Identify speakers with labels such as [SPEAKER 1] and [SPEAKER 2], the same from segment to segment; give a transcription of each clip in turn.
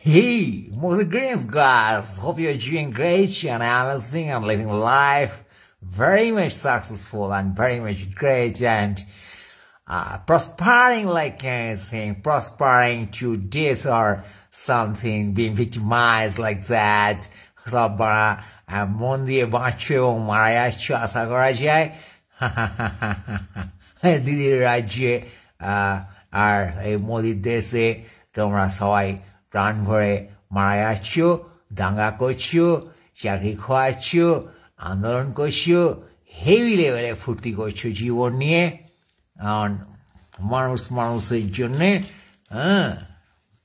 [SPEAKER 1] Hey, Moses Greens, guys. Hope you're doing great and listening and living life very much successful and very much great and prospering like anything, prospering to death or something, being victimized like that. সব মন দিয়ে বাঁচছো এবং মারা যাচ্ছ আশা করা যায় দিদির রাজ্যে আর এই মোদির দেশে তোমরা সবাই প্রাণ ভরে মারা যাচ্ছ, দাঙ্গা করছো, চাকরি খোয়াচ্ছ, আন্দোলন করছো, হেভি লেভেলে ফুর্তি করছো জীবন নিয়ে। মানুষের জন্যে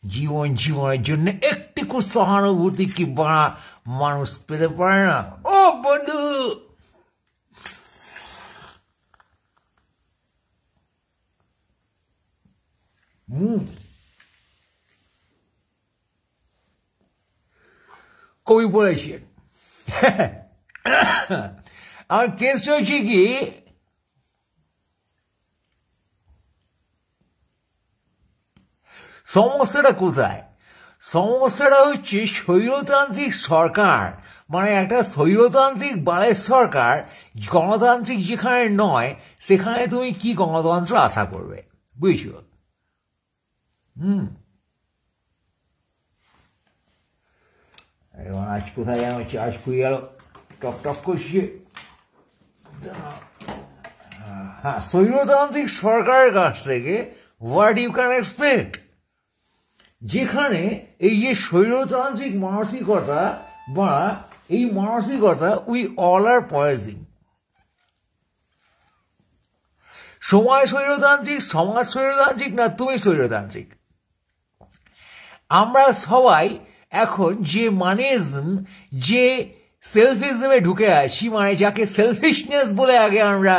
[SPEAKER 1] জীবনের জন্য একটু সহানুভূতি কি বাড়া মানুষ পেতে পারে না? ও বন্ধু, কবি বলেছেন আমার কেসটা হচ্ছে কি, সমস্যাটা কোথায়? সমস্যাটা হচ্ছে স্বৈরতান্ত্রিক সরকার, মানে একটা স্বৈরতান্ত্রিক বালের সরকার, গণতান্ত্রিক যেখানে নয় সেখানে তুমি কি গণতন্ত্র আশা করবে? বুঝছো? আজ কোথায় যেন চার্জ ফুরিয়ে গেল, টক টক করছে। হ্যাঁ, স্বৈরতান্ত্রিক সরকারের কাছ থেকে হোয়াট ইউ ক্যান এক্সপেক্ট, যেখানে এই যে স্বৈরতান্ত্রিক মানসিকতা বা এই মানসিকতা উই অল আর পয়েজিং। সময় স্বৈরতান্ত্রিক, সমাজ স্বৈরতান্ত্রিক, না তুমি স্বৈরতান্ত্রিক। আমরা সবাই এখন যে মানিজম, যে সেলফিজমে ঢুকে আছি, মানে যাকে সেলফিশনেস বলে আগে আমরা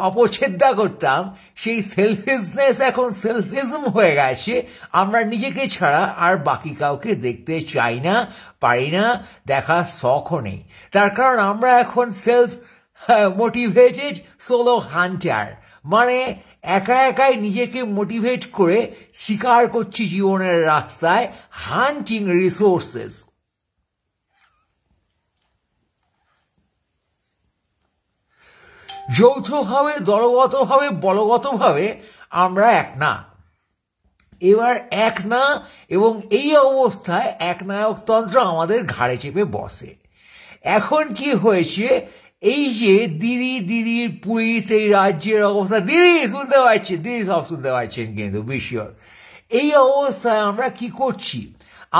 [SPEAKER 1] অপছেদ্যা করতাম, সেই সেলফিশনেস এখন সেলফিজম হয়ে গেছে। আমরা নিজেকে ছাড়া আর বাকি কাউকে দেখতে চাই না, পারি না, দেখার শখও নেই। তার কারণ আমরা এখন সেলফ মোটিভেটেড সোলো হান্টার, মানে একা একাই নিজেকে মোটিভেট করে শিকার করছি জীবনের রাস্তায়, হান্টিং রিসোর্সেস। যৌথভাবে, দলগতভাবে, বলগতভাবে আমরা এক না। এবার এক না, এবং এই অবস্থায় একনায়কতন্ত্র আমাদের ঘাড়ে চেপে বসে। এখন কি হয়েছে, এই যে দিদির পুলিশ, এই রাজ্যের অবস্থা, দিদি শুনতে পাচ্ছেন, দিদি সব শুনতে পাচ্ছেন কিন্তু বিশ্বর। এই অবস্থায় আমরা কি করছি,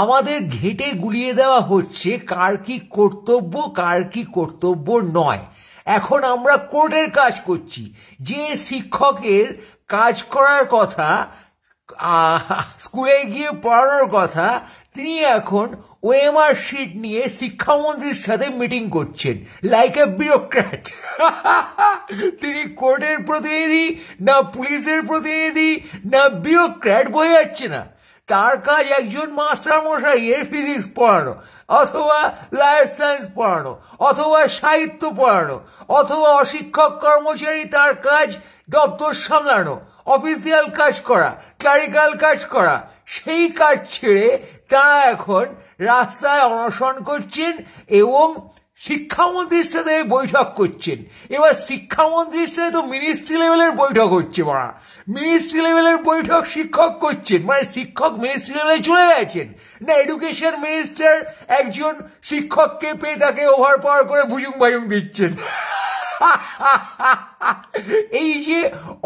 [SPEAKER 1] আমাদের ঘেঁটে গুলিয়ে দেওয়া হচ্ছে কার কি কর্তব্য, কার কি কর্তব্য নয়। এখন আমরা কোর্টের কাজ করছি। যে শিক্ষকের কাজ করার কথা, স্কুলে গিয়ে পড়ানোর কথা, তিনি এখন ওএমআর শিট নিয়ে শিক্ষামন্ত্রীর সাথে মিটিং করছেন লাইক এ বিউরোক্র্যাট। তিনি কোর্টের প্রতিনিধি না পুলিশের প্রতিনিধি না বিউরোক্র্যাট বোঝা যাচ্ছে না। তার কাজ একজন মাস্টার মশাইয়ের ফিজিক্স পড়ানো, অথবা লাইফ সায়েন্স পড়ানো, অথবা সাহিত্য পড়ানো, অথবা অশিক্ষক কর্মচারী তার কাজ দপ্তর সামলানো, অফিসিয়াল কাজ করা, ক্লারিক্যাল কাজ করা। সেই কাজ ছেড়ে তারা এখন রাস্তায় অনশন করছেন এবং শিক্ষামন্ত্রীর সাথে বৈঠক করছেন। এবার শিক্ষামন্ত্রীর সাথে তো মিনিস্ট্রি লেভেলের বৈঠক হচ্ছে, মারা মিনিস্ট্রি লেভেলের বৈঠক শিক্ষক করছেন, মানে শিক্ষক মিনিস্ট্রি লেভেলে চলে গেছেন না। এডুকেশন মিনিস্টার একজন শিক্ষককে পেয়ে তাকে ওভার পাওয়ার করে ভুজুং ভাজুং দিচ্ছেন। এই যে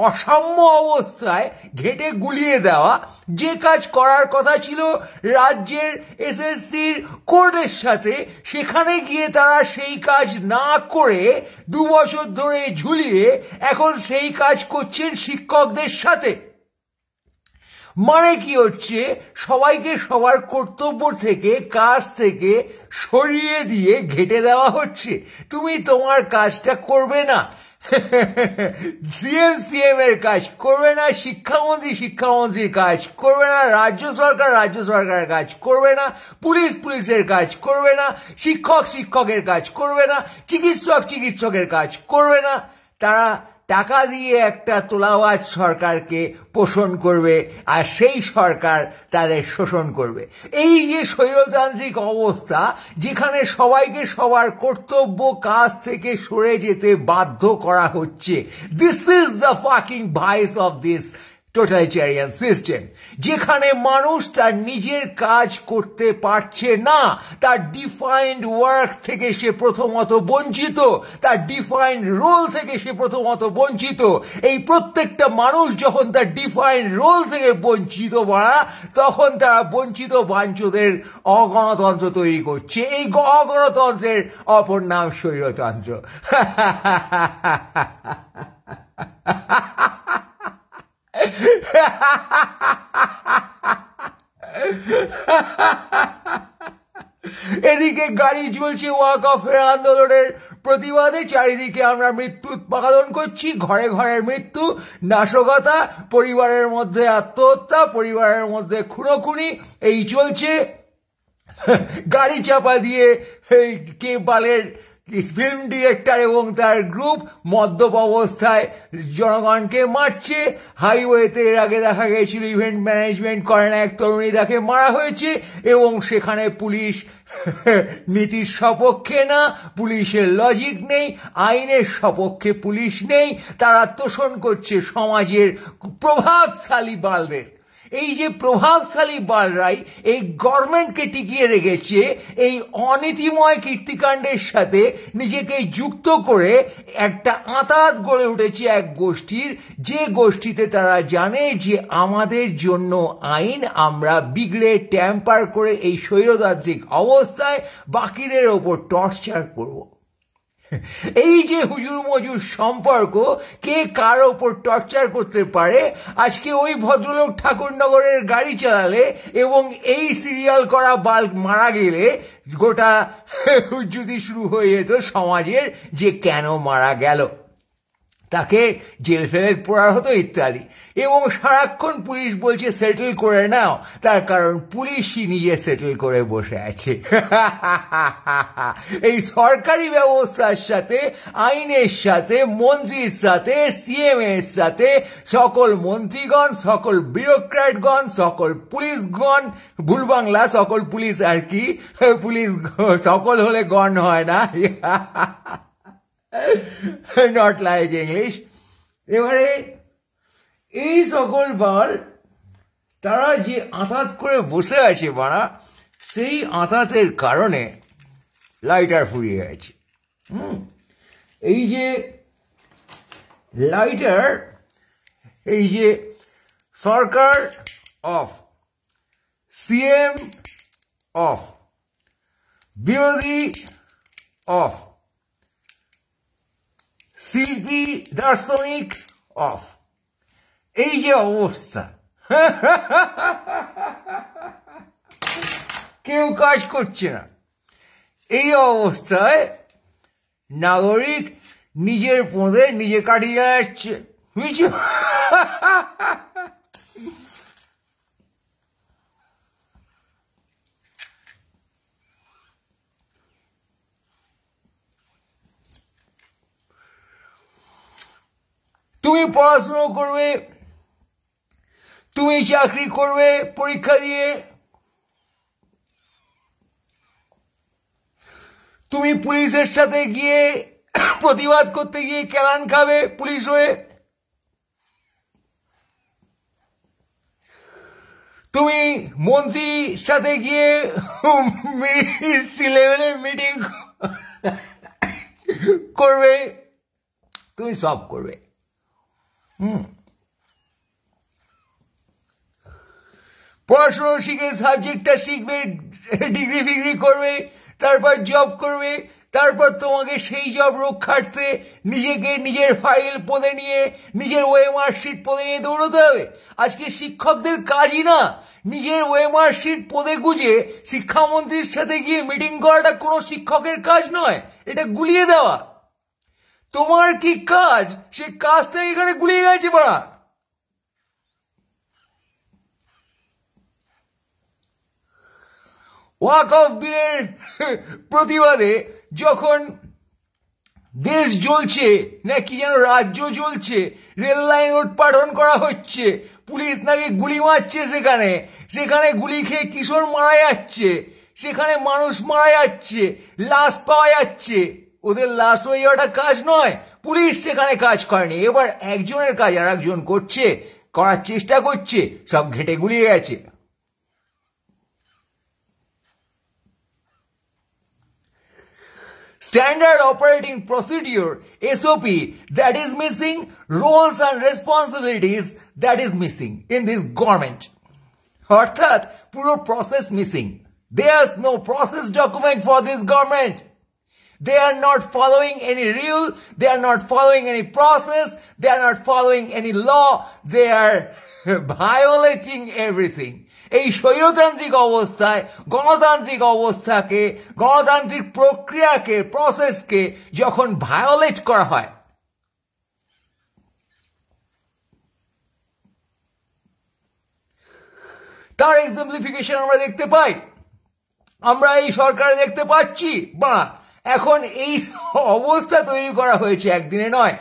[SPEAKER 1] অসাম্য অবস্থায় ঘেঁটে গুলিয়ে দেওয়া, যে কাজ করার কথা ছিল রাজ্যের এসএসসির কোর্টের সাথে, সেখানে গিয়ে তারা সেই কাজ না করে 2 বছর ধরে ঝুলিয়ে এখন সেই কাজ করছেন শিক্ষকদের সাথে। মানে কি হচ্ছে, সবাইকে সবার কর্তব্য থেকে, কাজ থেকে সরিয়ে দিয়ে ঘেঁটে দেওয়া হচ্ছে। তুমি তোমার কাজটা করবে না, সিএম এর কাজ করবে না, শিক্ষামন্ত্রীর কাজ করবে না, রাজ্য সরকারের কাজ করবে না, পুলিশের কাজ করবে না, শিক্ষকের কাজ করবে না, চিকিৎসকের কাজ করবে না। তারা টাকা দিয়ে একটা তোলাবাজ সরকারকে পোষণ করবে, আর সেই সরকার তাদের শোষণ করবে। এই যে স্বৈরতান্ত্রিক অবস্থা, যেখানে সবাইকে সবার কর্তব্য কাজ থেকে সরে যেতে বাধ্য করা হচ্ছে, this is the fucking vice of this totalitarian system, যেখানে মানুষ তার নিজের কাজ করতে পারছে না, তার ডিফাইন্ড ওয়ার্ক থেকে সে প্রথমত বঞ্চিত, তার ডিফাইন্ড রোল থেকে সে প্রথমত বঞ্চিত। এই প্রত্যেকটা মানুষ যখন তার ডিফাইন্ড রোল থেকে বঞ্চিত তখন তারা বঞ্চিত বাঞ্চদের অগণতন্ত্র তৈরি করছে। এই অগণতন্ত্রের অপর নাম স্বৈরতন্ত্র। এদিকে গাড়ি চলছে ওয়াক অফের আন্দোলনের প্রতিবাদে, চারিদিকে আমরা মৃত্যু উৎপাদন করছি, ঘরে ঘরে মৃত্যু, নাশকতা, পরিবারের মধ্যে আত্মহত্যা, পরিবারের মধ্যে খুনোখুনি, এই চলছে। গাড়ি চাপা দিয়ে কেবালের ফিল্ম ডিরেক্টর এবং তার গ্রুপ মদ্যপ অবস্থায় জনগণকে মারছে। হাইওয়েতে এর আগে দেখা গেছিল ইভেন্ট ম্যানেজমেন্ট করে না এক তরুণী, তাকে মারা হয়েছে, এবং সেখানে পুলিশ নীতির সপক্ষে না, পুলিশের লজিক নেই, আইনের সপক্ষে পুলিশ নেই, তারা তোষণ করছে সমাজের প্রভাবশালী বালদের। এই যে প্রভাবশালী বালরাই এই গভর্নমেন্টকে টিকিয়ে রেখেছে, এই অনীতিময় কীর্তিকাণ্ডের সাথে নিজেকে যুক্ত করে একটা আঁতাত গড়ে উঠেছে এক গোষ্ঠীর, যে গোষ্ঠীতে তারা জানে যে আমাদের জন্য আইন, আমরা বিগড়ে ট্যাম্পার করে এই স্বৈরতান্ত্রিক অবস্থায় বাকিদের ওপর টর্চার করব। এই যে হুজুর মজুর সম্পর্ক, কে কার ওপর টর্চার করতে পারে, আজকে ওই ভদ্রলোক ঠাকুরনগরের গাড়ি চালালে এবং এই সিরিয়াল করা বাল্ক মারা গেলে গোটা হুজ্জুতি শুরু হয়ে যেত সমাজের, যে কেন মারা গেল, তাকে জেল ফেলে পড়ার হতো ইত্যাদি। এবং সারাক্ষণ পুলিশ বলছে সেটেল করে নাও, তার কারণ পুলিশই নিজে সেটেল করে বসে আছে। এই সরকারি ব্যবস্থার সাথে, আইনের সাথে, মন্ত্রীর সাথে, সিএম এর সাথে, সকল মন্ত্রীগণ, সকল বিউরোক্র্যাটগণ, সকল পুলিশগণ, ভুল বাংলা, সকল পুলিশ আর কি, পুলিশ সকল হলে গণ হয় না, নট লাইক ইংলিশ। এবারে এই সকল বাল তারা যে আঁতাত করে বসে আছে বাড়া, সেই আঁতাতের কারণে লাইটার ফুরিয়ে গেছে। এই যে লাইটার, এই যে সরকার অফ, সিএম অফ, বিরোধী অফ, শিল্পী দার্শনিক অফ, এই যে অবস্থা, কেউ কাজ করছে না। এই অবস্থায় নাগরিক নিজের পোঁদে নিজে কাটিয়ে যাচ্ছে, বুঝছো? তুমি পড়াশুনো করবে, তুমি চাকরি করবে পরীক্ষা দিয়ে, তুমি পুলিশের সাথে গিয়ে প্রতিবাদ করতে গিয়ে কেলান খাবে পুলিশ হয়ে, তুমি মন্ত্রীর সাথে গিয়ে মিনিস্ট্রি লেভেলে মিটিং করবে, তুমি সব করবে। পড়াশোনা শিখে সাবজেক্টটা শিখবে, ডিগ্রি ফিগ্রি করবে, তারপর জব করবে, তারপর তোমাকে সেই জব রক্ষার্থে নিজেকে নিজের ফাইল পদে নিয়ে, নিজের ওএমআর শিট পদে নিয়ে দৌড়তে হবে। আজকে শিক্ষকদের কাজই না নিজের ওএমআর শিট পদে গুজে শিক্ষামন্ত্রীর সাথে গিয়ে মিটিং করাটা কোনো শিক্ষকের কাজ নয়, এটা গুলিয়ে দেওয়া। তোমার কি কাজ, সে কাজটা এখানে গুলিয়ে গেছে বাড়া। ওয়াক অফ বিলের প্রতিবাদে যখন দেশ জ্বলছে নাকি যেন রাজ্য জ্বলছে, রেল লাইন উৎপাটন করা হচ্ছে, পুলিশ নাকি গুলি মারছে, সেখানে সেখানে গুলি খেয়ে কিশোর মারা যাচ্ছে, সেখানে মানুষ মারা যাচ্ছে, লাশ পাওয়া যাচ্ছে। ওদের লাশ হয়ে যাওয়াটা কাজ নয়, পুলিশ সেখানে কাজ করেনি, এবার একজনের কাজ আর একজন করছে, করার চেষ্টা করছে, সব ঘেটে গুলিয়ে গেছে। Standard operating procedure SOP that is missing, roles and responsibilities that is missing in this government. অর্থাৎ পুরো process missing. There's no process document for this government. They are not following any rule, they are not following any process, they are not following any law, they are violating everything. এই স্বৈরতান্ত্রিক অবস্থায় গণতান্ত্রিক অবস্থাকে, গণতান্ত্রিক প্রক্রিয়াকে, প্রসেসকে যখন violet করা হয়, তার এক্সাম্পলিফিকেশন আমরা দেখতে পাই, আমরা এই সরকারে দেখতে পাচ্ছি। বা এখন এই অবস্থা তৈরি করা হয়েছে একদিনে নয়।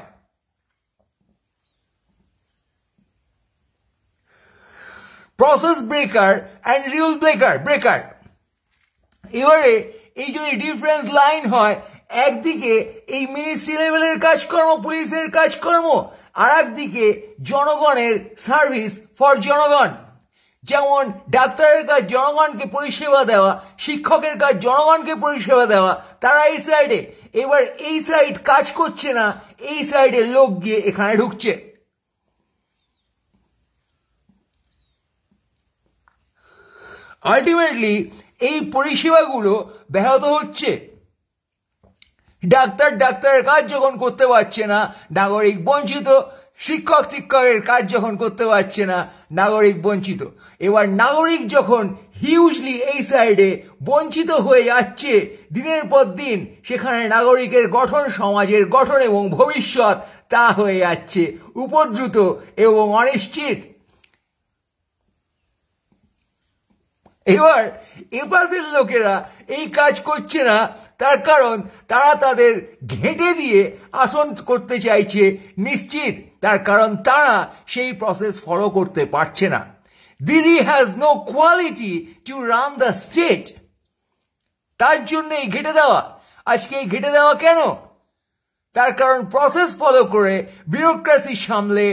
[SPEAKER 1] Process breaker and rule breaker. এবারে এই যদি ডিফারেন্স লাইন হয়, একদিকে এই মিনিস্ট্রি লেভেলের কাজকর্ম, পুলিশের কাজকর্ম, আর একদিকে জনগণের সার্ভিস ফর জনগণ। যেমন ডাক্তারের কাজ জনগণকে পরিষেবা দেওয়া, শিক্ষকের কাজ জনগণকে পরিষেবা দেওয়া, তারা এই সাইডে। এবার এই সাইড কাজ করছে না, এই সাইডে লোক গিয়ে এখানে ঢুকছে। আলটিমেটলি এই পরিষেবাগুলো ব্যাহত হচ্ছে। ডাক্তারের কাজ যখন করতে পারছে না, নাগরিক বঞ্চিত। শিক্ষকের কাজ যখন করতে পারছে না, নাগরিক বঞ্চিত। এবার নাগরিক যখন হিউজলি এই সাইডে বঞ্চিত হয়ে যাচ্ছে দিনের পর দিন, সেখানে নাগরিকের গঠন, সমাজের গঠন এবং ভবিষ্যৎ তা হয়ে যাচ্ছে উপদ্রুত এবং অনিশ্চিত। এবার এপাশের লোকেরা এই কাজ করছে না, তার কারণ তারা তাদের ঘেঁটে দিয়ে আসন করতে চাইছে নিশ্চিত, তার কারণ তারা সেই প্রসেস ফলো করতে পারছে না। দিদি has no quality to run the state. তার জন্য এই ঘেঁটে দেওয়া। আজকে এই ঘেঁটে দেওয়া কেন? তার কারণ প্রসেস ফলো করে বিউরোক্রেসি সামলে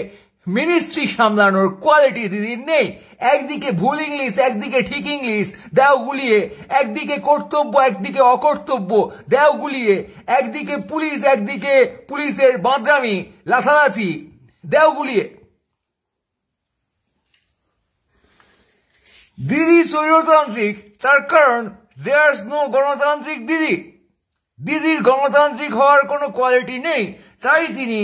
[SPEAKER 1] মিনিস্ট্রি সামলানোর কোয়ালিটি দিদির নেই। একদিকে ভুল ইংলিশ, একদিকে ঠিক ইংলিশ দেও গুলিয়ে, একদিকে কর্তব্য একদিকে অকর্তব্য দেও গুলিয়ে, একদিকে পুলিশ একদিকে পুলিশের বাঁদরামি লাথালাথি দেও গুলিয়ে। দিদি স্বৈরতান্ত্রিক, তার কারণ দেয়ার্স নো গণতান্ত্রিক দিদি। দিদির গণতান্ত্রিক হওয়ার কোনো কোয়ালিটি নেই, তাই তিনি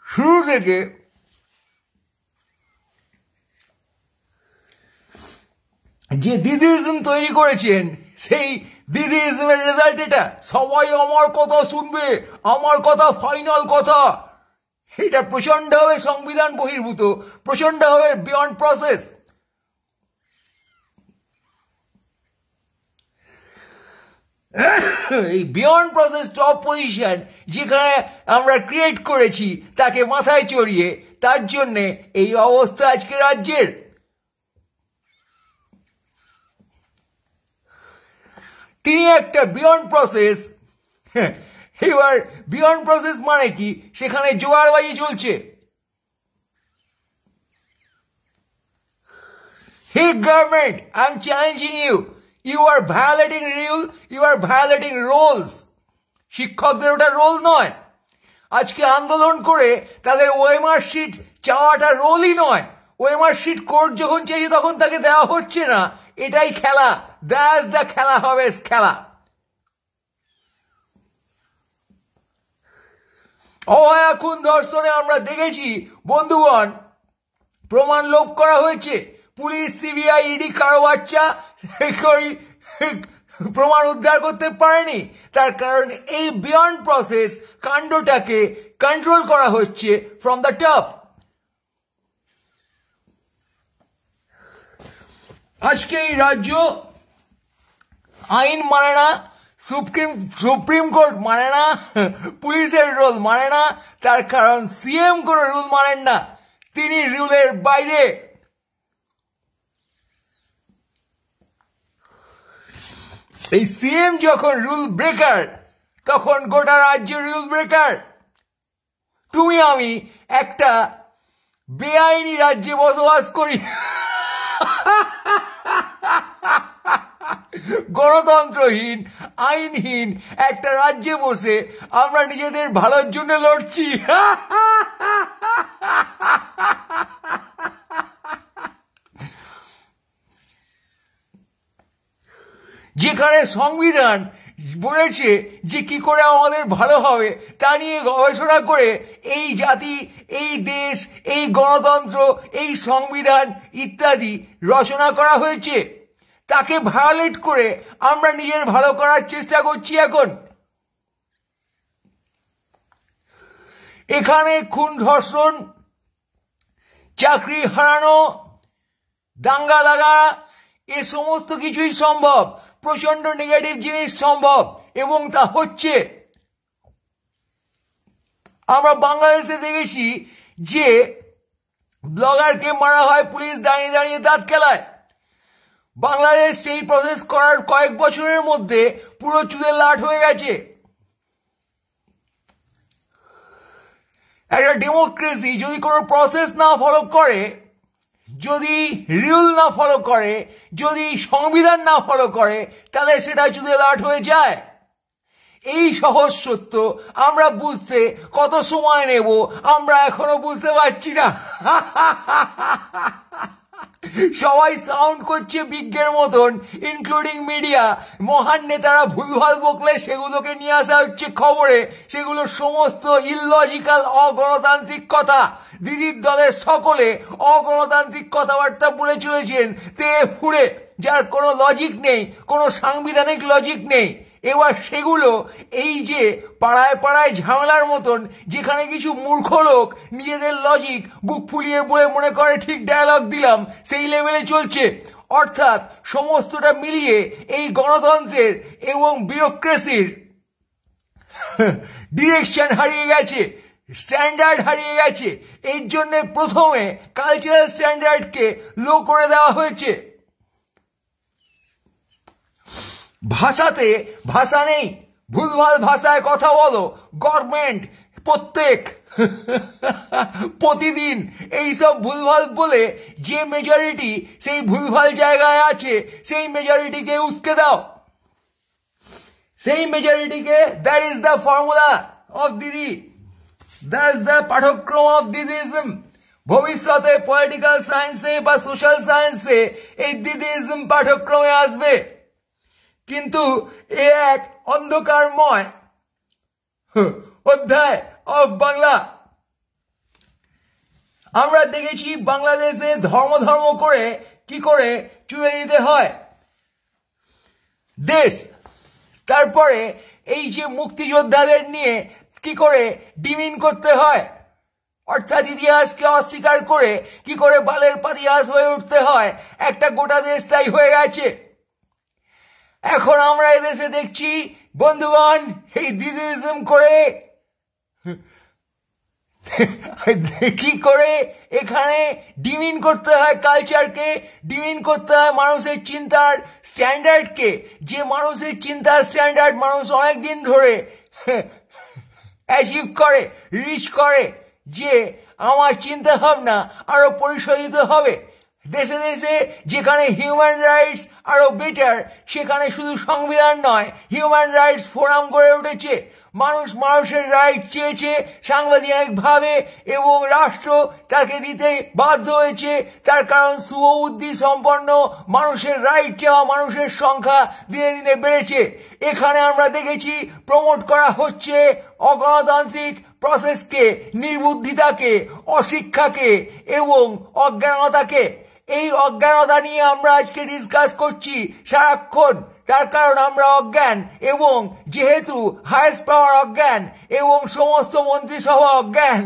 [SPEAKER 1] শুরু থেকে যে দিদিইজম তৈরি করেছেন, সেই দিদিইজমের রেজাল্ট এটা। সবাই আমার কথা শুনবে, আমার কথা ফাইনাল কথা। এটা প্রচন্ডভাবে সংবিধান বহির্ভূত, প্রচন্ডভাবে বিয়ন্ড প্রসেস। এই বিয়ন্ড প্রসেস টপ পজিশন যেখানে আমরা ক্রিয়েট করেছি, তাকে মাথায় চড়িয়ে, তার জন্যে এই অবস্থা আজকে রাজ্যের। তিনি একটা বিয়ন্ড প্রসেস। এবার বিয়ন্ড প্রসেস মানে কি? সেখানে জোয়ারবাজি চলছে। Hey government, I am challenging you, you are violating rule, you are violating rules. শিক্ষকদের ওটা রোল নয়। আজকে আন্দোলন করে তাদের ওএমআর শিট চাওয়াটা রোলই নয়। ওএমআর শিট কোর্ট যখন চাইছে তখন তাকে দেওয়া হচ্ছে না। এটাই খেলা, দ্যাটস দ্য খেলা হবে খেলা। অভয়া খুন ধর্ষণে আমরা দেখেছি বন্ধুগণ, প্রমাণ লোপ করা হয়েছে। পুলিশ, সিবিআই, ইডি কারো বাচ্চা প্রমাণ উদ্ধার করতে পারেনি। তার কারণ এই বিয়ন্ড প্রসেস কাণ্ডটাকে কন্ট্রোল করা হচ্ছে ফ্রম দ্য টপ। আজকে এই রাজ্য আইন মানে না, সুপ্রিম কোর্ট মানে না, পুলিশের রুল মানে না, তার কারণ সিএম কোনো রুল মানেন না, তিনি রুলের বাইরে। এই সিএম যখন রুল ব্রেকার, তখন গোটা রাজ্য রুল ব্রেকার। তুমি আমি একটা বেআইনি রাজ্যে বসবাস করি, গণতন্ত্রহীন আইনহীন একটা রাজ্যে বসে আমরা নিজেদের ভালোর জন্য লড়ছি। যেখানে সংবিধান বলেছে যে কি করে আমাদের ভালো হবে তা নিয়ে গবেষণা করে এই জাতি, এই দেশ, এই গণতন্ত্র, এই সংবিধান ইত্যাদি রচনা করা হয়েছে, তাকে ভায়োলেট করে আমরা নিজের ভালো করার চেষ্টা করছি। এখন এখানে খুন, ধর্ষণ, চাকরি হারানো, দাঙ্গা লাগা, এ সমস্ত কিছুই সম্ভব, প্রচন্ড নেগেটিভ জিনিস সম্ভব, এবং তা হচ্ছে। আমরা বাংলাদেশে দেখেছি যে ব্লগারকে মারা হয়, পুলিশ দাঁড়িয়ে দাঁড়িয়ে দাঁত খেলায়। বাংলাদেশ সেই প্রসেস করার কয়েক বছরের মধ্যে পুরো চুলের লাট হয়ে গেছে। একটা ডেমোক্রেসি যদি কোনো প্রসেস না ফলো করে, যদি রুল না ফলো করে, যদি সংবিধান না ফলো করে, তাহলে সেটা চুলে লাট হয়ে যায়। এই সহজ সত্য আমরা বুঝতে কত সময় নেব আমরা এখনো বুঝতে পারছি না। সবাই সাউন্ড করছে বিজ্ঞের মতন, ইনক্লুডিং মিডিয়া। মহান নেতারা ভুলভাল বকলে সেগুলোকে নিয়ে আসা হচ্ছে খবরে, সেগুলো সমস্ত ইললজিক্যাল, অগণতান্ত্রিক কথা। দিদির দলের সকলে অগণতান্ত্রিক কথাবার্তা বলে চলেছেন তে ফুড়ে, যার কোনো লজিক নেই, কোনো সাংবিধানিক লজিক নেই। এবার সেগুলো এই যে পাড়ায় পাড়ায় ঝামেলার মতন, যেখানে কিছু মূর্খ লোক নিজেদের লজিক বুক ফুলিয়ে বলে মনে করে ঠিক ডায়ালগ দিলাম, সেই লেভেলে চলছে। অর্থাৎ সমস্তটা মিলিয়ে এই গণতন্ত্রের এবং বিউরোক্রেসির ডিরেকশন হারিয়ে গেছে, স্ট্যান্ডার্ড হারিয়ে গেছে। এই জন্য প্রথমে কালচারাল স্ট্যান্ডার্ডকে লো করে দেওয়া হয়েছে। ভাষাতে ভাষা নেই, ভুলভাল ভাষায় কথা বলো, গভর্নমেন্ট প্রতিদিন এইসব ভুলভাল বলে যে মেজরিটি সেই ভুলভাল জায়গায় আছে, সেই মেজরিটিকে উস্কে দাও, সেই মেজরিটিকে। That is the formula of Didi, that is the পাঠ্যক্রম অফ দিদিজম। ভবিষ্যতে পলিটিক্যাল সায়েন্সে বা সোশ্যাল সায়েন্সে এই দিদিজম পাঠ্যক্রমে আসবে। কিন্তু এ এক অন্ধকারময় অধ্যায় অফ বাংলা। আমরা দেখেছি বাংলাদেশে ধর্ম করে কি করে চুলে দিতে হয় দেশ। তারপরে এই যে মুক্তিযোদ্ধাদের নিয়ে কি করে ডিমিন করতে হয়, অর্থাৎ ইতিহাসকে অস্বীকার করে কি করে বালের পাতিহাস হয়ে উঠতে হয়, একটা গোটা দেশ তাই হয়ে গেছে। এখন আমরা এদেশে দেখছি বন্ধুগণ, এই দিদিজম করে কি করে এখানে ডিমিন করতে হয় কালচারকে, ডিমিন করতে হয় মানুষের চিন্তার স্ট্যান্ডার্ডকে। যে মানুষের চিন্তার স্ট্যান্ডার্ড মানুষ অনেকদিন ধরে অ্যাচিভ করে, রিচ করে, যে আমার চিন্তা ভাবনা আরো পরিশোধিত হবে। দেশে দেশে যেখানে হিউম্যান রাইটস আরো বেটার, সেখানে শুধু সংবিধান নয়, হিউম্যান রাইটস ফোরাম গড়ে উঠেছে। মানুষ মানুষের রাইট চেয়েছে সাংবিধানিকভাবে, এবং রাষ্ট্র তাকে দিতে বাধ্য হয়েছে। তার কারণ শুভবুদ্ধি সম্পন্ন মানুষের রাইট চাওয়া মানুষের সংখ্যা দিনে দিনে বেড়েছে। এখানে আমরা দেখেছি প্রমোট করা হচ্ছে অগণতান্ত্রিক প্রসেসকে, নির্বুদ্ধিতাকে, অশিক্ষাকে এবং অজ্ঞানতাকে। এই অজ্ঞানতা নিয়ে আমরা আজকে ডিসকাস করছি সারাক্ষণ। তার কারণ আমরা অজ্ঞান, এবং যেহেতু হায়েস্ট পাওয়ার অজ্ঞান এবং সমস্ত মন্ত্রিসভা অজ্ঞান,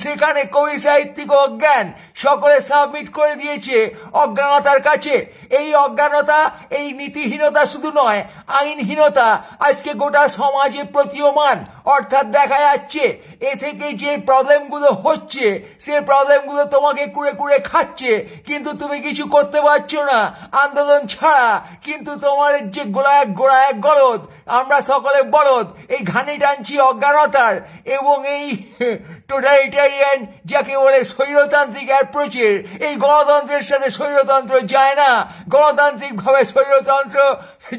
[SPEAKER 1] সেখানে কবি সাহিত্যিক অজ্ঞান, সকলে সাবমিট করে দিয়েছে অজ্ঞানতার কাছে। এই অজ্ঞানতা, এই নীতিহীনতা শুধু নয়, আইনহীনতা আজকে গোটা সমাজে প্রতীয়মান। অর্থাৎ দেখা যাচ্ছে এ থেকে যে প্রবলেমগুলো হচ্ছে, সে প্রবলেমগুলো তোমাকে কুড়ে কুড়ে খাচ্ছে, কিন্তু তুমি কিছু করতে পারছো না আন্দোলন ছাড়া। কিন্তু তোমার যে গোড়ায় গলদ, আমরা সকলে বলদ, এই ঘানি টানছি অজ্ঞানতার এবং এই টোটালিটারিয়ান, যাকে বলে স্বৈরতান্ত্রিক অ্যাপ্রোচের। এই গণতন্ত্রের সাথে স্বৈরতন্ত্র যায় না, গণতান্ত্রিকভাবে স্বৈরতন্ত্র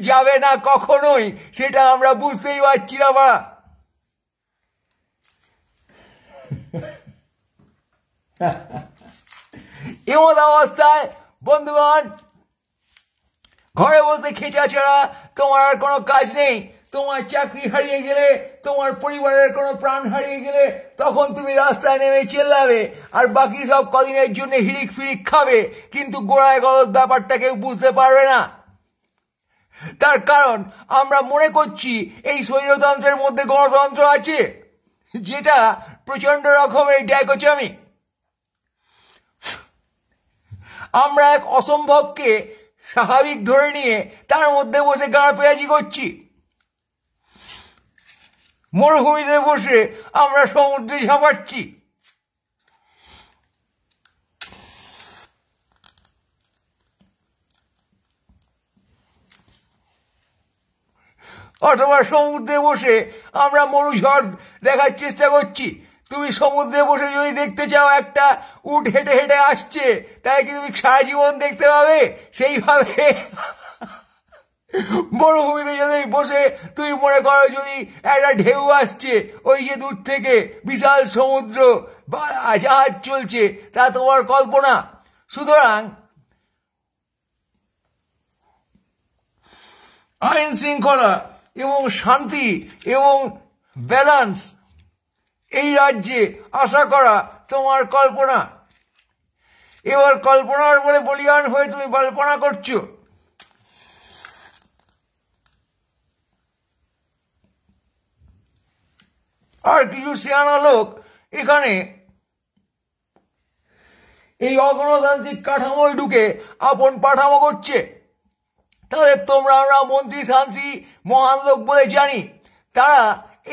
[SPEAKER 1] যাবে না কখনোই, সেটা আমরা বুঝতেই পারছি না। বা এমন অবস্থায় বন্ধুগণ, ঘরে বসে খেচা ছাড়া তোমার আর কোনো কাজ নেই। তোমার চাকরি হারিয়ে গেলে, তোমার পরিবারের কোনো প্রাণ হারিয়ে গেলে, তখন তুমি রাস্তায় নেমে চেল্লাবে, আর বাকি সব কদিনের জন্য হিড়িক ফিরিক খাবে, কিন্তু গোড়ায় গলদ ব্যাপারটা কেউ বুঝতে পারবে না। তার কারণ আমরা মনে করছি এই স্বৈরতন্ত্রের মধ্যে গণতন্ত্র আছে, যেটা প্রচন্ড রকমের ডাইকোটমি। আমরা এক অসম্ভবকে স্বাভাবিক ধরে নিয়ে তার মধ্যে বসে গাঁড় পেঁয়াজি করছি। মরুভূমিতে বসে আমরা সমুদ্রে ঝাঁপাচ্ছি। অথবা সমুদ্রে বসে আমরা মরুঝড় দেখার চেষ্টা করছি। তুমি সমুদ্রে বসে যদি দেখতে চাও একটা উট হেঁটে হেঁটে আসছে, তাই কি তুমি সারা জীবন দেখতে পাবে? সেইভাবে মরুভূমিতে যদি বসে তুমি মনে করো যদি একটা ঢেউ আসছে, ওই যে দূর থেকে বিশাল সমুদ্র বা জাহাজ চলছে, তা তোমার কল্পনা। সুতরাং আইন শৃঙ্খলা এবং শান্তি এবং ব্যালেন্স এই রাজ্যে আশা করা তোমার কল্পনা। এবার কল্পনার বলে বলিয়ান হয়ে তুমি কল্পনা করছো। আর কিছু সিয়ানা লোক এখানে এই অগণতান্ত্রিক কাঠামোয় ঢুকে আপন পাঠামো করছে। তাদের তোমরা আমরা মন্ত্রী শান্তি মহান লোক বলে জানি। তারা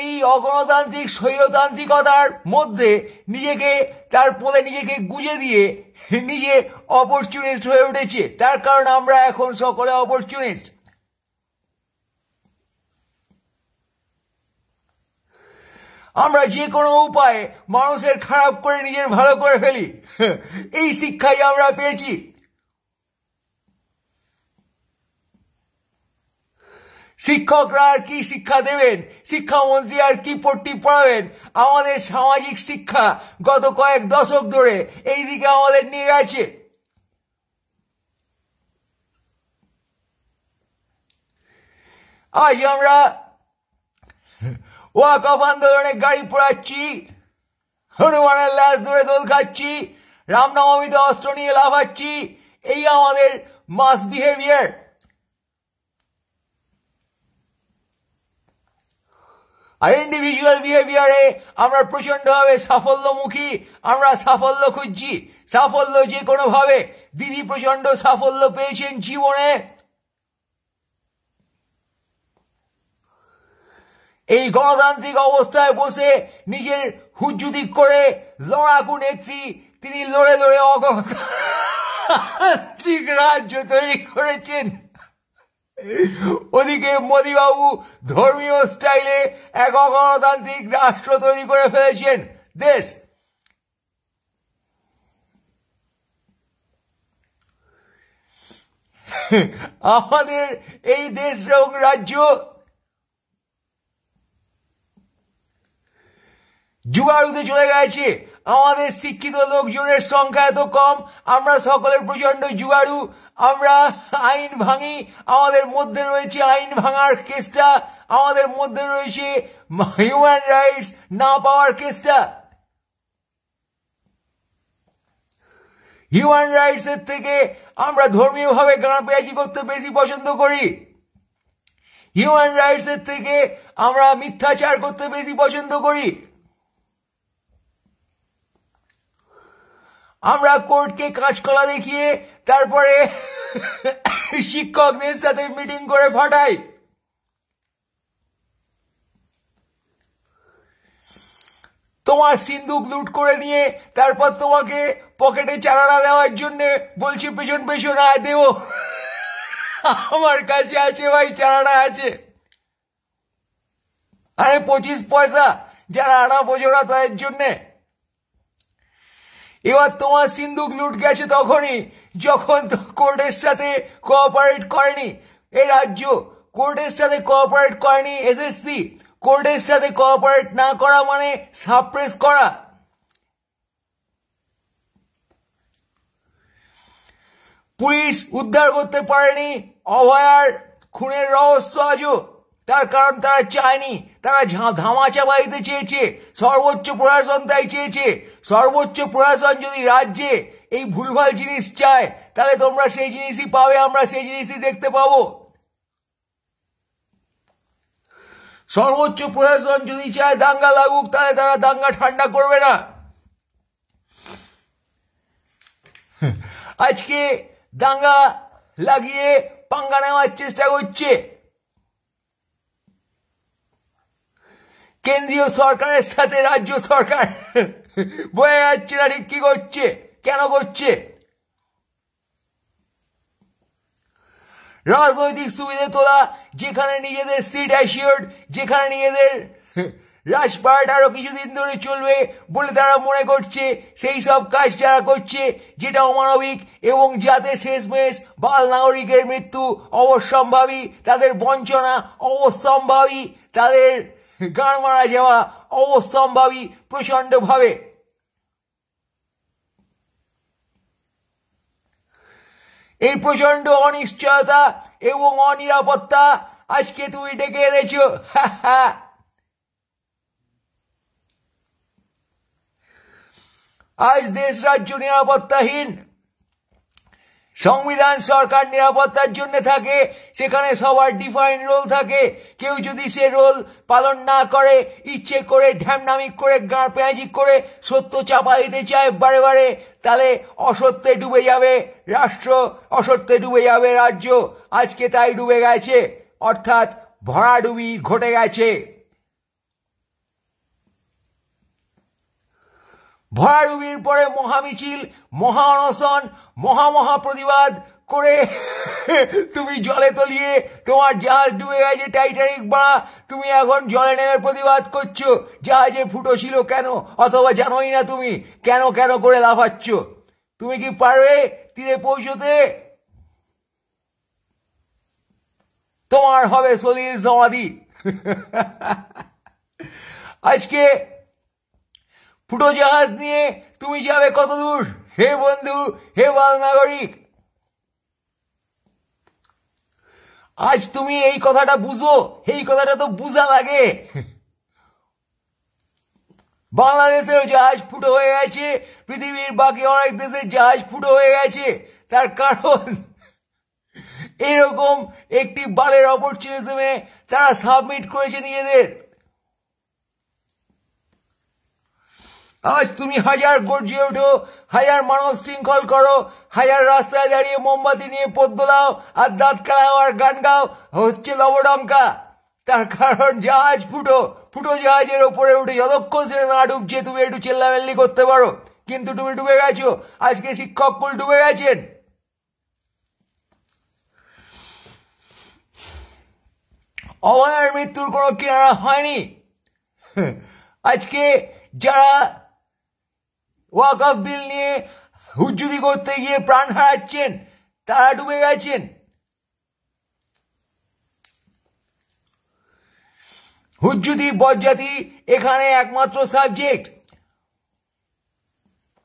[SPEAKER 1] এই অগণতান্ত্রিক স্বৈরতান্ত্রিকতার মধ্যে নিজেকে, তারপরে নিজেকে গুজে দিয়ে নিজে অপরচুনিস্ট হয়ে উঠেছে। তার কারণ আমরা এখন সকলে অপরচুনিস্ট। আমরা যে কোনো উপায়ে মানুষের খারাপ করে নিজের ভালো করে ফেলি, এই শিক্ষাই আমরা পেয়েছি। শিক্ষকরা আর কি শিক্ষা দেবেন, শিক্ষামন্ত্রী আর কি পট্টি পড়াবেন? আমাদের সামাজিক শিক্ষা গত কয়েক দশক ধরে এই দিকে আমাদের নিয়ে গেছে। আজ আমরা ওয়াকফ আন্দোলনে গাড়ি পোড়াচ্ছি, হনুমানের লাশ ধরে দোল খাচ্ছি, রামনবমীতে অস্ত্র নিয়ে লাফাচ্ছি। এই আমাদের মাস বিহেভিয়ার। আর ইন্ডিভিজুয়াল বিহেভিয়ারে আমরা প্রচন্ডভাবে সাফল্যমুখী। আমরা সাফল্য খুঁজছি, সাফল্য যে কোনো ভাবে। দিদি প্রচন্ড সাফল্য পেয়েছেন জীবনে। এই গণতান্ত্রিক অবস্থায় বসে নিজের হুজ্জুদি করে লড়াকু নেত্রী, তিনি লড়ে লড়ে অগণতান্ত্রিক রাজ্য তৈরি করেছেন। ওদিকে মোদিবাবু ধর্মীয় স্টাইলে এক অগণতান্ত্রিক রাষ্ট্র তৈরি করে ফেলেছেন দেশ। আমাদের এই দেশ এবং রাজ্য জুগাড়ুতে চলে গেছে। আমাদের শিক্ষিত লোকজনের সংখ্যা এত কম, আমরা সকলের প্রচন্ড জুগাড়ু। আমরা আইন ভাঙি, আমাদের মধ্যে রয়েছে আইন ভাঙার কেসটা, আমাদের মধ্যে রয়েছে হিউম্যান রাইটস না পাওয়ার কেসটা। হিউম্যান রাইটস এর থেকে আমরা ধর্মীয়ভাবে গাঁড় পেঁয়াজি করতে বেশি পছন্দ করি। হিউম্যান রাইটস এর থেকে আমরা মিথ্যাচার করতে বেশি পছন্দ করি। আমরা কোর্টকে কাঁচকলা দেখিয়ে তারপরে শিক্ষকদের সাথে মিটিং করে ফাটাই। তোমার সিন্দুক লুট করে নিয়ে তারপর তোমাকে পকেটে চারানা দেওয়ার জন্য বলছি পেছন পেছন আয় দেও, আমার কাছে আছে ভাই, চারানা আছে। আরে 25 পয়সা যারা আনা বোঝো না তাদের জন্যে। এবার তোমার সিন্দুক লুট গেছে তখনই যখন কোর্টের সাথে কোঅপারেট করেনি এই রাজ্য, কোর্টের সাথে কোঅপারেট করেনি এসএসসি। কোর্টের সাথে কোঅপারেট না করা মানে সাপ্রেস করা। পুলিশ উদ্ধার করতে পারেনি অভয়ার খুনের রহস্য আজও, তার কারণ তারা চায়নি, তারা ধামা চাপাইতে চেয়েছে, সর্বোচ্চ প্রশাসন তাই চেয়েছে। সর্বোচ্চ প্রশাসন যদি রাজ্যে এই ভুলভাল জিনিস চায় তাহলে তোমরা সেই জিনিসই পাবে, আমরা সেই জিনিসই দেখতে পাবো। সর্বোচ্চ প্রশাসন যদি চায় দাঙ্গা লাগুক তাহলে তারা দাঙ্গা ঠান্ডা করবে না। আজকে দাঙ্গা লাগিয়ে পাঙ্গা নেওয়ার চেষ্টা করছে কেন্দ্রীয় সরকারের সাথে রাজ্য সরকার। বোঝা যাচ্ছে না ঠিক কি করছে, কেন করছে। রাজনৈতিক সুবিধে তোলা, যেখানে নিজেদের সিট অ্যাসিওর্ড, যেখানে নিজেদের রাজপাট আরো কিছুদিন ধরে চলবে বলে তারা মনে করছে, সেই সব কাজ যারা করছে যেটা অমানবিক এবং যাতে শেষমেশ বাল নাগরিকের মৃত্যু অবশ্যম্ভাবী, তাদের বঞ্চনা অবশ্যম্ভাবী, তাদের গান মারা যাওয়া অবশ্যম্ভাবী প্রচন্ডভাবে। এই প্রচন্ড অনিশ্চয়তা এবং অনিরাপত্তা আজকে তুমি ডেকে এনেছ। আজ দেশ রাজ্য নিরাপত্তাহীন। সংবিধান সরকার নিরাপত্তার জন্য থাকে, সেখানে সবার ডিফাইন রোল থাকে। কেউ যদি সে রোল পালন না করে, ইচ্ছে করে ঢ্যামনামি করে গাঁড় পেঁয়াজি করে সত্য চাপা দিতে চায় বারে বারে, তাহলে অসত্যে ডুবে যাবে রাষ্ট্র, অসত্যে ডুবে যাবে রাজ্য। আজকে তাই ডুবে গেছে, অর্থাৎ ভরাডুবি ঘটে গেছে। ভরাডুবির পরে মহামিছিল, মহা অনশন, মহা প্রতিবাদ করে তুমি জলে তলিয়ে তোমার জাহাজ ডুবে গেছে টাইটানিক বাড়া, তুমি এখন জলে নেমে প্রতিবাদ করছো জাহাজে ফুটো ছিল কেন, অথবা জানোই না তুমি কেন কেন করে লাফাচ্ছ। তুমি কি পারবে তীরে পৌঁছতে? তোমার হবে সলিল সমাধি। আজকে ফুটো জাহাজ নিয়ে তুমি যাবে কত দূর হে বন্ধু, হে বাল নাগরিক? আজ তুমি এই কথাটা বুঝো, এই কথাটা তো বুঝা লাগে। বাংলাদেশের জাহাজ ফুটো হয়ে গেছে, পৃথিবীর বাকি অনেক দেশের জাহাজ ফুটো হয়ে গেছে। তার কারণ এরকম একটি বালের অপরচুনিজমে তারা সাবমিট করেছে নিজেদের। আজ তুমি হাজার গর্জে ওঠো, হাজার মানব শৃঙ্খল করো, হাজার রাস্তায় দাঁড়িয়ে মোমবাতি নিয়ে পদ দোলাও আর দাঁত খেলাও আর গান গাও, হচ্ছে লবডঙ্কা। তার কারণ জাহাজ ফুটো। ফুটো জাহাজের ওপরে উঠে যতক্ষণ সেটা না ডুবছে তুমি একটু চেল্লামেল্লি করতে পারো, কিন্তু তুমি ডুবে গেছো। আজকে শিক্ষক কুল ডুবে গেছেন। অভয়ার মৃত্যুর কোনো কিনারা হয়নি। আজকে যারা ওয়াকফ বিল নিয়ে হুজ্জুদি করতে গিয়ে প্রাণ হারাচ্ছেন তারা ডুবে গেছেন। হুজ্জুদি বজ্জাতি এখানে একমাত্র সাবজেক্ট।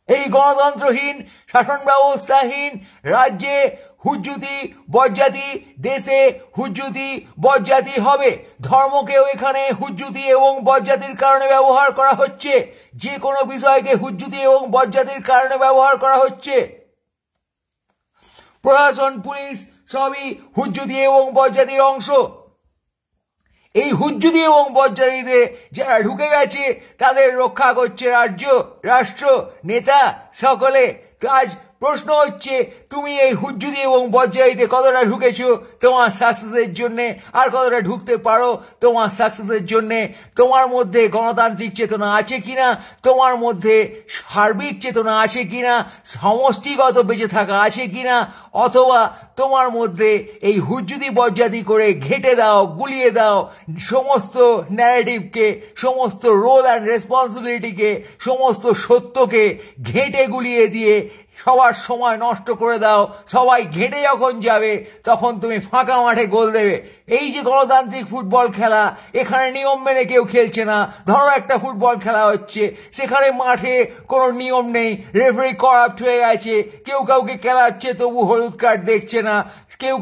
[SPEAKER 1] এই গণতন্ত্রহীন শাসন ব্যবস্থাহীন রাজ্যে হুজ্জুতি বজ্জাতি, দেশে হুজ্জুতি বজ্জাতি হবে। ধর্মকেও এখানে হুজ্জুতি এবং বজ্জাতির কারণে ব্যবহার করা হচ্ছে। যে কোনো বিষয়কে হুজ্জুতি এবং বজ্জাতির কারণে ব্যবহার করা হচ্ছে। প্রশাসন, পুলিশ সবই হুজ্জুতি এবং বজ্জাতির অংশ। এই হুজ্জুদি এবং বজ্জারীদের যারা ঢুকে গেছে তাদের রক্ষা করছে রাষ্ট্র নেতা সকলে। তো আজ প্রশ্ন হচ্ছে, তুমি এই হুজ্জুদি এবং বজ্জারীতে কতটা ঢুকেছো তোমার সাকসেসের জন্যে, আর কতটা ঢুকতে পারো তোমার সাকসেসের জন্যে? তোমার মধ্যে গণতান্ত্রিক চেতনা আছে কিনা, তোমার মধ্যে সার্বিক চেতনা আছে কিনা, সমষ্টিগত বেঁচে থাকা আছে কিনা, অথবা তোমার মধ্যে এই হুজ্জুদি বজ্জাতি করে ঘেটে দাও, গুলিয়ে দাও সমস্ত ন্যারেটিভকে, সমস্ত রোল অ্যান্ড রেসপন্সিবিলিটিকে, সমস্ত সত্যকে ঘেটে গুলিয়ে দিয়ে সবার সময় নষ্ট করে দাও। সবাই ঘেটে যখন যাবে তখন তুমি ফাঁকা মাঠে গোল দেবে। এই যে গণতান্ত্রিক ফুটবল খেলা, এখানে নিয়ম মেনে কেউ খেলছে না। ধরো একটা ফুটবল খেলা হচ্ছে, সেখানে মাঠে কোনো নিয়ম নেই, রেফারি করাপ্ট হয়ে গেছে, কেউ কাউকে খেলাচ্ছে তবু হলুদ কার্ড দেখছে না, কেউ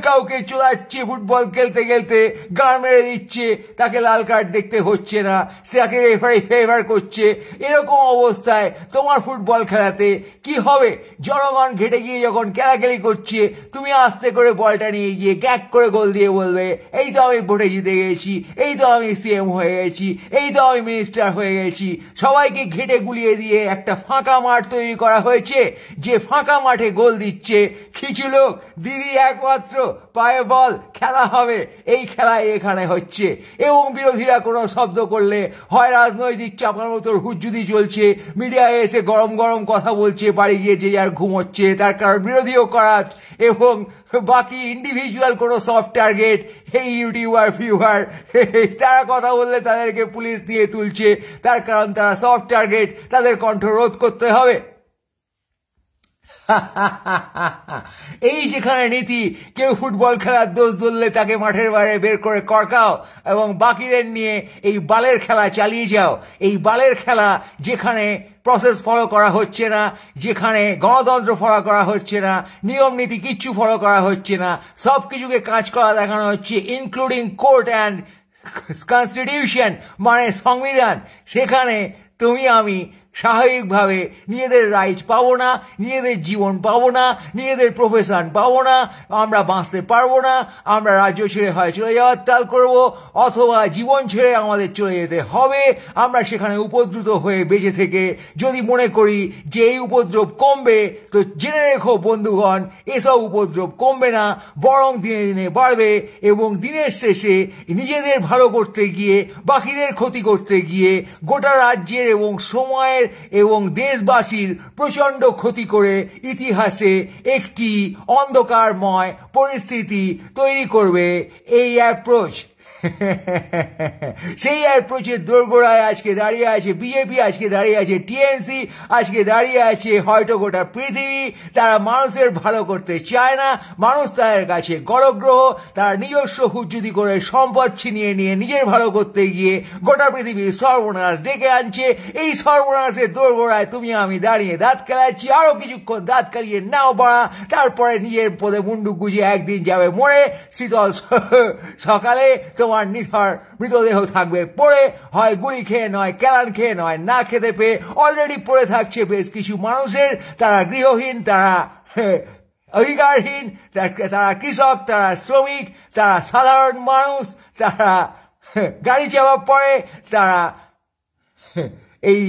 [SPEAKER 1] কাউকে চলাচ্ছে ফুটবল খেলতে খেলতে গান মেরে দিচ্ছে, তাকে লাল কার্ড দেখতে হচ্ছে না, তাকে রেফারি ফেভার করছে। এরকম অবস্থায় তোমার ফুটবল খেলাতে কি হবে? জনগণ ঘেটে গিয়ে যখন খেলাখেলি করছে, তুমি আস্তে করে বলটা নিয়ে গিয়ে গ্যাক করে গোল দিয়ে বলবে, এই তো আমি ভোটে জিতে গেছি, এই তো আমি সিএম হয়ে গেছি, এই তো আমি মিনিস্টার হয়ে গেছি। সবাইকে ঘেটে গুলিয়ে দিয়ে একটা ফাঁকা মাঠ তৈরি করা হয়েছে, যে ফাঁকা মাঠে গোল দিচ্ছে কিছু লোক, দিদি একমাত্র পায়ে বল খেলা হবে, এই খেলা এখানে হচ্ছে। এবং বিরোধীরা কোনো শব্দ করলে হয় রাজনৈতিক চাপার মতো হুজ্জুদি চলছে, মিডিয়ায় এসে গরম গরম কথা বলছে, বাড়ি গিয়ে যে যার ঘুমোচ্ছে, তার কারণ বিরোধীও করাত, এবং বাকি ইন্ডিভিজুয়াল কোনো সফট টার্গেট, এই ইউটিউবার ভিউয়ার, তারা কথা বললে তাদেরকে পুলিশ দিয়ে তুলছে, তার কারণ তারা সফট টার্গেট, তাদের কণ্ঠ রোধ করতে হবে। এই যেখানে নীতি, কেউ ফুটবল খেলার দোষ ধরলে তাকে মাঠের বাইরে বের করে করকাও এবং বাকিদের নিয়ে এই বালের খেলা চালিয়ে যাও। এই বালের খেলা যেখানে প্রসেস ফলো করা হচ্ছে না, যেখানে গণতন্ত্র ফলো করা হচ্ছে না, নিয়ম নীতি কিচ্ছু ফলো করা হচ্ছে না, সব কিছুকে কাজ করা দেখানো হচ্ছে, ইনক্লুডিং কোর্ট অ্যান্ড কনস্টিটিউশন মানে সংবিধান, সেখানে তুমি আমি স্বাভাবিকভাবে নিজেদের রাইট পাবো না, নিজেদের জীবন পাবো না, নিজেদের প্রফেশন পাবো না, আমরা বাঁচতে পারবো না। আমরা রাজ্য ছেড়ে হয় চলে যাওয়ার তাল করবো, অথবা জীবন ছেড়ে আমাদের চলে যেতে হবে। আমরা সেখানে উপদ্রুত হয়ে বেঁচে থেকে যদি মনে করি যে এই উপদ্রব কমবে, তো জেনে রেখো বন্ধুগণ, এসব উপদ্রব কমবে না, বরং দিনে দিনে বাড়বে। এবং দিনের শেষে নিজেদের ভালো করতে গিয়ে, বাকিদের ক্ষতি করতে গিয়ে, গোটা রাজ্যের এবং সময়ের এবং দেশবাসীর প্রচন্ড ক্ষতি করে ইতিহাসে একটি অন্ধকারময় পরিস্থিতি তৈরি করবে এই অ্যাপ্রোচ। সেই অ্যাপ্রোচের দোরগোড়ায় আজকে দাঁড়িয়ে আছে বিজেপি, আজকে দাঁড়িয়ে আছে টিএমসি, আজকে দাঁড়িয়ে আছে হয়তো গোটা পৃথিবী। তারা মানুষের ভালো করতে চায় না, মানুষ তাদের কাছে গলগ্রহ, তারা নিজস্ব হুজ্জুদি করে সম্পদ ছিনিয়ে নিয়ে নিজের ভালো করতে গিয়ে গোটা পৃথিবীর সর্বনাশ ডেকে আনছে। এই সর্বনাশের দোরগোড়ায় তুমি আমি দাঁড়িয়ে দাঁত খেলাচ্ছি, আরো কিছুক্ষণ দাঁত খেলিয়ে নাও বাড়া, তারপরে নিজের পদে মুন্ডু গুজিয়ে একদিন যাবে মরে, শীতল সকালে তোমার নিথর মৃতদেহ থাকবে পড়ে, হয় গুলি খেয়ে নয়, ক্যালান খেয়ে নয়, না খেতে পেয়ে অলরেডি পড়ে থাকছে বেশ কিছু মানুষের। তারা গৃহহীন, তারা অধিকারহীন, তারা কৃষক, তারা শ্রমিক, তারা সাধারণ মানুষ, তারা গাড়ি চাপা পড়ে, তারা এই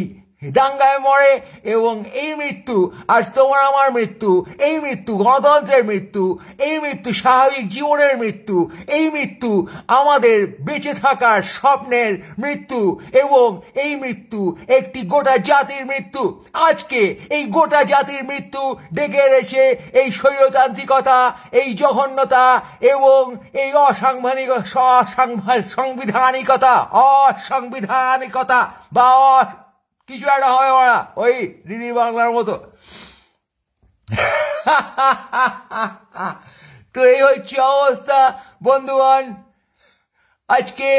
[SPEAKER 1] দাঙ্গায় মরে। এবং এই মৃত্যু আজ তোমার আমার মৃত্যু, এই মৃত্যু গণতন্ত্রের মৃত্যু, এই মৃত্যু স্বাভাবিক জীবনের মৃত্যু, এই মৃত্যু আমাদের বেঁচে থাকার স্বপ্নের মৃত্যু, এবং এই মৃত্যু একটি গোটা জাতির মৃত্যু। আজকে এই গোটা জাতির মৃত্যু ডেকে এনেছে এই স্বৈরতান্ত্রিকতা, এই জঘন্যতা এবং এই অসাংবিধানিকতা বা কিছু একটা হবে ওরা, ওই দিদির বাংলার মতো। তো এই হচ্ছে অবস্থা বন্ধুগণ। আজকে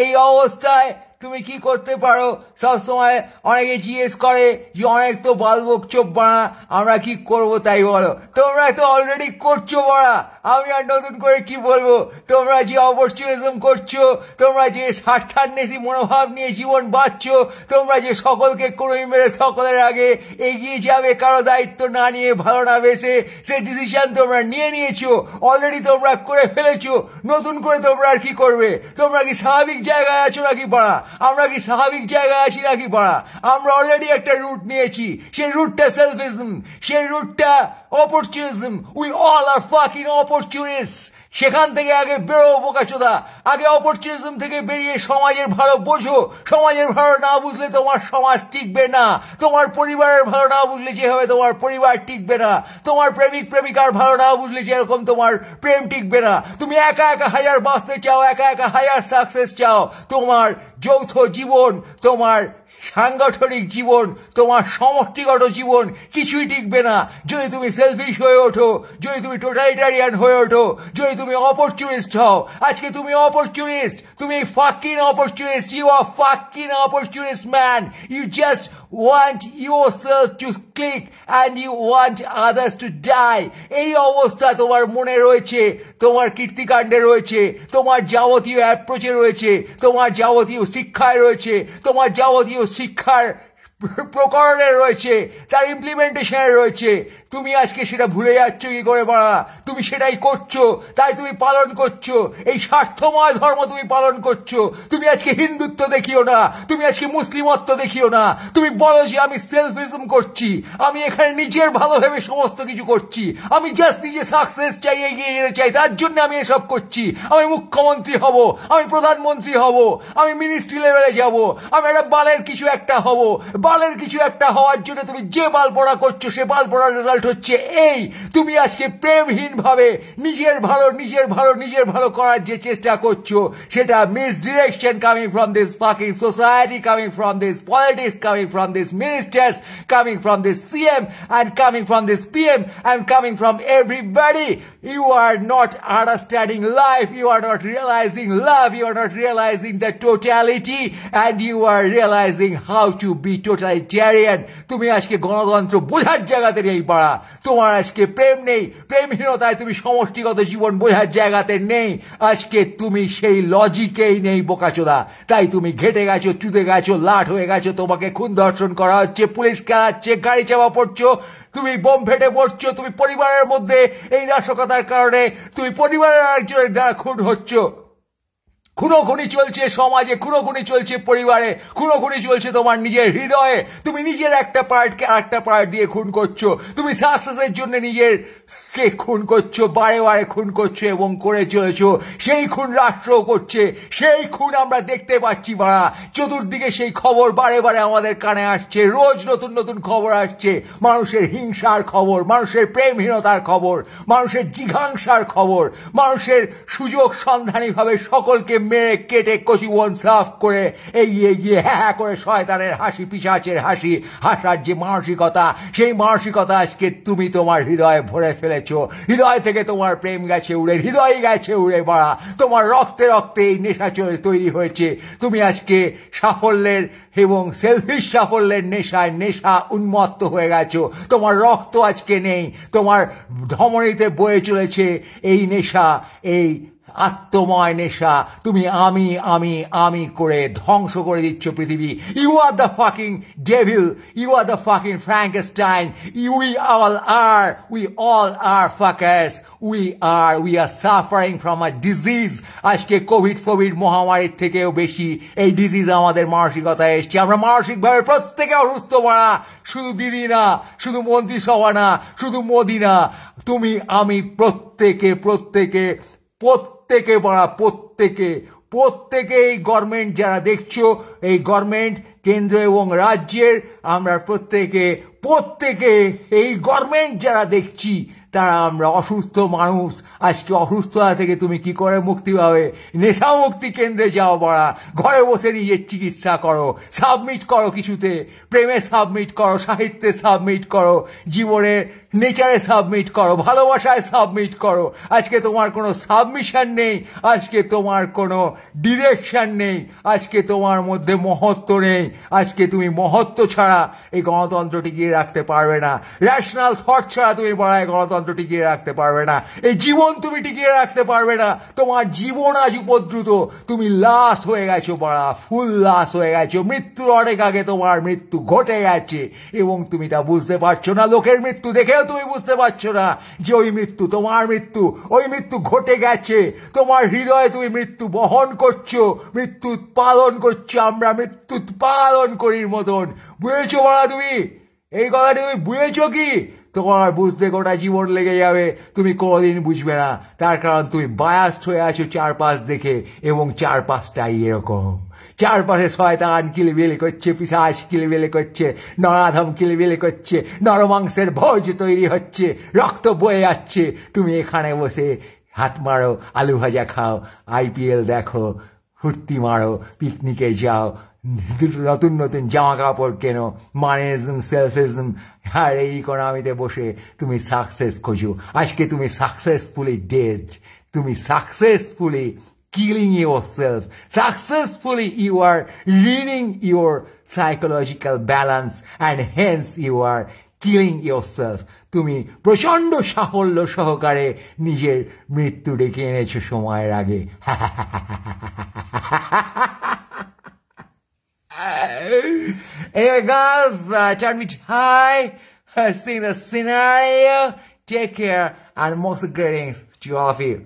[SPEAKER 1] এই অবস্থায় তুমি কি করতে পারো? সবসময় অনেকে জিজ্ঞেস করে যে অনেক তো বালবক চোপ বানা, আমরা কি করবো তাই বলো। তোমরা তো অলরেডি করছো বাড়া, আমি আর নতুন করে কি বলবো? তোমরা যে অপরচুনিজম করছো, তোমরা যে স্বার্থান্বেষী মনোভাব নিয়ে জীবন বাঁচছো, তোমরা যে সকলকে কুড়ুই মেরে সকলের আগে এগিয়ে যাবে কারো দায়িত্ব না নিয়ে, ভালো না বেসে, সে ডিসিশন তোমরা নিয়েছো, অলরেডি তোমরা করে ফেলেছো। নতুন করে তোমরা আর কি করবে? তোমরা কি স্বাভাবিক জায়গায় আছো নাকি পাড়া? আমরা কি স্বাভাবিক জায়গায় আছি নাকি পাড়া? আমরা অলরেডি একটা রুট নিয়েছি, সেই রুটটা সেলফিজম, সেই রুটটা opportunism. We all are fucking opportunist. সেখান থেকে আগে বেরো বোকাচোদা, আগে অপরচুনিজম থেকে বেরিয়ে সমাজের ভালো বোঝো। সমাজের ভালো না বুঝলে তোমার সমাজ টিকবে না, তোমার পরিবারের ভালো না বুঝলে যেভাবে তোমার পরিবার টিকবে না, তোমার প্রেমিক প্রেমিকার ভালো না বুঝলে যেরকম তোমার প্রেম টিকবে না। তুমি একা একা হাজার বাঁচতে চাও, একা একা হাজার সাকসেস চাও, তোমার যৌথ জীবন, তোমার সাংগঠনিক জীবন, তোমার সমষ্টিগত জীবন কিছুই টিকবে না যদি তুমি সেলফিশ হয়ে ওঠো, যদি তুমি টোটালিটারিয়ান হয়ে ওঠো, যদি তুমি অপরচুনিস্ট হও। আজকে তুমি অপরচুনিস্ট, তুমি fucking opportunist. You are fucking opportunist man. You just want yourself to click and you want others to die. এই অবস্থা তোমার মনে রয়েছে, তোমার কীর্তিকাণ্ডে রয়েছে, তোমার যাবতীয় অ্যাপ্রোচে রয়েছে, তোমার যাবতীয় শিক্ষায় রয়েছে, তোমার যাবতীয় শিক্ষার প্রকরণে রয়েছে, তার ইমপ্লিমেন্টেশনে রয়েছে। তুমি আজকে সেটা ভুলে যাচ্ছ কি করে বাড়া? তুমি সেটাই করছো, তাই তুমি পালন করছো এই স্বার্থময় ধর্ম, তুমি পালন করছো। তুমি আজকে হিন্দুত্ব দেখিও না, তুমি আজকে মুসলিমত্ব দেখিও না, তুমি বলো যে আমি সেলফিজম করছি, আমি এখানে নিজের ভালো ভেবে সমস্ত কিছু করছি, আমি জাস্ট নিজে সাকসেস চাই, এগিয়ে যেতে চাই, তার জন্য আমি এসব করছি। আমি মুখ্যমন্ত্রী হব, আমি প্রধানমন্ত্রী হব, আমি মিনিস্ট্রি লেভেলে যাব, আমি একটা বালের কিছু একটা হব। বালের কিছু একটা হওয়ার জন্য তুমি যে বাল পড়া করছো, সে বাল পড়ার রেজাল্ট হচ্ছে এই, তুমি আজকে প্রেমহীন ভাবে নিজের ভালো করার যে চেষ্টা করছো, সেটা misdirection coming from this fucking society, coming from this politics, coming from this ministers, coming from this CM and coming from this PM and coming from everybody. You are not understanding life, you are not realizing love, you are not realizing the totality, and you are realizing how to be totalitarian. তুমি আজকে গণতন্ত্র বোঝার জায়গাতে নেই পাড়া, তোমার আজকে প্রেম নেই, প্রেমহীনতায় তুমি সমষ্টিগত জীবন বোঝার জায়গাতে নেই। আজকে তুমি সেই লজিকেই নেই বোকাচোদা, তাই তুমি ঘেটে গেছো, চুদে গেছো, লাট হয়ে গেছো, তোমাকে খুন ধর্ষণ করা হচ্ছে, পুলিশ খেলাচ্ছে, গাড়ি চাপা পড়ছো, তুমি বোম ফেটে পড়ছো, তুমি পরিবারের মধ্যে এই নাশকতার কারণে তুমি পরিবারের একজনের দ্বারা খুন হচ্ছ। খুনোখুনি চলছে সমাজে, খুনোখুনি চলছে পরিবারে, খুনোখুনি চলছে তোমার নিজের হৃদয়ে। তুমি নিজের একটা পার্টকে আরেকটা পার্ট দিয়ে খুন করছো, তুমি সাকসেসের জন্য নিজের কে খুন করছো, বারে বারে খুন করছো এবং করে চলেছো। সেই খুন রাষ্ট্র করছে, সেই খুন আমরা দেখতে পাচ্ছি বাড়া, চতুর্দিকে সেই খবর বারে বারে আমাদের কানে আসছে, রোজ নতুন নতুন খবর আসছে, মানুষের হিংসার খবর, মানুষের প্রেমহীনতার খবর, মানুষের জিঘাংসার খবর, মানুষের সুযোগ সন্ধানী ভাবে সকলকে মেরে কেটে কচুবন সাফ করে এগিয়ে গিয়ে হ্যাঁ করে শয়তানের হাসি, পিশাচের হাসি হাসার যে মানসিকতা, সেই মানসিকতা আজকে তুমি তোমার হৃদয়ে ভরে ফেলেছো। হৃদয় থেকে তোমার প্রেম গেছে উড়ে, হৃদয় গেছে উড়ে বাড়া, তোমার রক্তে রক্তে এই নেশা তৈরি হয়েছে। তুমি আজকে সাফল্যের এবং সেলফিশ সাফল্যের নেশা উন্মত্ত হয়ে গেছো। তোমার রক্ত আজকে নেই, তোমার ধমনীতে বয়ে চলেছে এই নেশা, এই আত্মময় নেশা। তুমি আমি করে ধ্বংস করে দিচ্ছ পৃথিবী। You are the fucking devil, you are the fucking Frankenstein, we all are fuckers, we are suffering from a disease. আজকে কোভিড মহামারীর থেকেও বেশি এই ডিজিজ আমাদের মানসিকতায় এসছে। আমরা মানসিকভাবে প্রত্যেকে অসুস্থ মারা, শুধু দিদি না, শুধু মন্ত্রিসভা না, শুধু মোদি না, তুমি আমি প্রত্যেকে বড়া, প্রত্যেকে এই গভর্নমেন্ট যারা দেখছো, এই গভর্নমেন্ট কেন্দ্র এবং রাজ্যের, আমরা প্রত্যেকে এই গভর্নমেন্ট যারা দেখছি তারা আমরা অসুস্থ মানুষ। আজকে অসুস্থতা থেকে তুমি কি করে মুক্তি পাবে? নেশা মুক্তি কেন্দ্রে যাও বাড়া, ঘরে বসে নিজের চিকিৎসা করো, সাবমিট করো কিছুতে, প্রেমে সাবমিট করো, সাহিত্যে সাবমিট করো, জীবনের নেচারে সাবমিট করো, ভালোবাসায় সাবমিট করো। আজকে তোমার কোনো সাবমিশন নেই, আজকে তোমার কোনো ডিরেকশন নেই, আজকে তোমার মধ্যে মহত্ব নেই। আজকে তুমি মহত্ব ছাড়া এই গণতন্ত্র টিকিয়ে রাখতে পারবে না, রেশনাল থট ছাড়া তুমি বাড়ায় গণতন্ত্র সমাজতন্ত্র টিকিয়ে রাখতে পারবে না, এই জীবন তুমি টিকিয়ে রাখতে পারবে না। তোমার জীবন আজ উপদ্রুত, তুমি লাশ হয়ে গেছো বাড়া, ফুল লাশ হয়ে গেছো। মৃত্যুর অনেক আগে তোমার মৃত্যু ঘটে গেছে এবং তুমি তা বুঝতে পারছো না। লোকের মৃত্যু দেখেও তুমি বুঝতে পারছো না যে ওই মৃত্যু তোমার মৃত্যু, ওই মৃত্যু ঘটে গেছে। তোমার হৃদয়ে তুমি মৃত্যু বহন করছো, মৃত্যু উৎপাদন করছো। আমরা মৃত্যু উৎপাদন করির মতন। বুঝেছো বাড়া তুমি? এই কথাটি তুমি বুঝেছো কি? তোমার বুঝতে গোটা জীবন লেগে যাবে, তুমি কোনোদিন বুঝবে না। তার কারণ তুমি বায়াস্ট হয়ে আছো চারপাশ দেখে, এবং চারপাশটাই এরকম। চারপাশে শয়তান কিলিবিলি করছে, পিশাচ কিলিবিলি করছে, নরাধম কিলিবিলি করছে, নরমাংসের ভোজ তৈরি হচ্ছে, রক্ত বয়ে যাচ্ছে। তুমি এখানে বসে হাত মারো, আলু ভাজা খাও, IPL দেখো, ফুর্তি মারো, পিকনিকে যাও, নতুন নতুন জামা কাপড় কেনো, মানিজম, সেলফিজম, আর এই ইকোনমিতে বসে তুমি সাকসেস খোঁজো। আজকে তুমি সাকসেসফুলি ডেড, তুমি successfully killing yourself. Successfully you are ruining your psychological balance and hence you are killing yourself. তুমি প্রচন্ড সাফল্য সহকারে নিজের মৃত্যু ডেকে এনেছো সময়ের আগে। Anyway guys, turn me high, sing the scenario, take care, and most greetings to all of you.